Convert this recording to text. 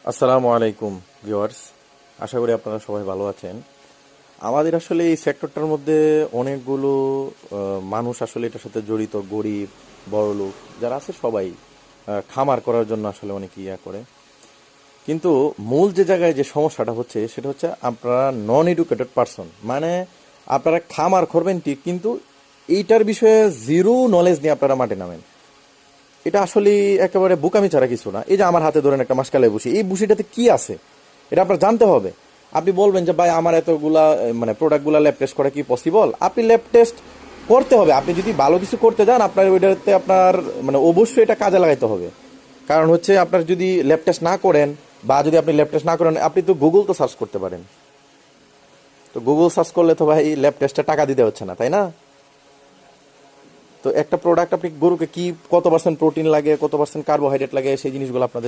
আসসালামু আলাইকুম ভিউয়ার্স, আশা করি আপনারা সবাই ভালো আছেন। আমাদের আসলে এই সেক্টরটার মধ্যে অনেকগুলো মানুষ আসলে এটার সাথে জড়িত, গরিব বড়লোক যারা আছে সবাই খামার করার জন্য আসলে অনেক ইয়া করে। কিন্তু মূল যে জায়গায় যে সমস্যাটা হচ্ছে সেটা হচ্ছে আপনারা নন এডুকেটেড পারসন, মানে আপনারা খামার করবেন ঠিক, কিন্তু এইটার বিষয়ে জিরো নলেজ নিয়ে আপনারা মাঠে নামেন। এটা আসলে একেবারে বোকামি ছাড়া কিছু না। এই যে আমার হাতে ধরেন একটা মাসকালাই ভুসি, এই ভুসিটাতে কি আছে এটা আপনার জানতে হবে। আপনি বলবেন যে ভাই আমার এতগুলা মানে প্রোডাক্টগুলা ল্যাব টেস্ট করা কি পসিবল? আপনি ল্যাব টেস্ট করতে হবে। আপনি যদি ভালো কিছু করতে যান আপনার ওইটাতে আপনার মানে অবশ্যই এটা কাজে লাগাইতে হবে। কারণ হচ্ছে আপনার যদি ল্যাব টেস্ট না করেন, বা যদি আপনি ল্যাব টেস্ট না করেন, আপনি তো গুগল তো সার্চ করতে পারেন। তো গুগল সার্চ করলে তো ভাই ল্যাব টেস্টে টাকা দিতে হচ্ছে না, তাই না? তো একটা প্রোডাক্ট আপনি গরুকে কি কত পার্সেন্ট প্রোটিন লাগে, কত পার্সেন্ট কার্বোহাইড্রেট লাগে, সেই জিনিসগুলো আপনাদের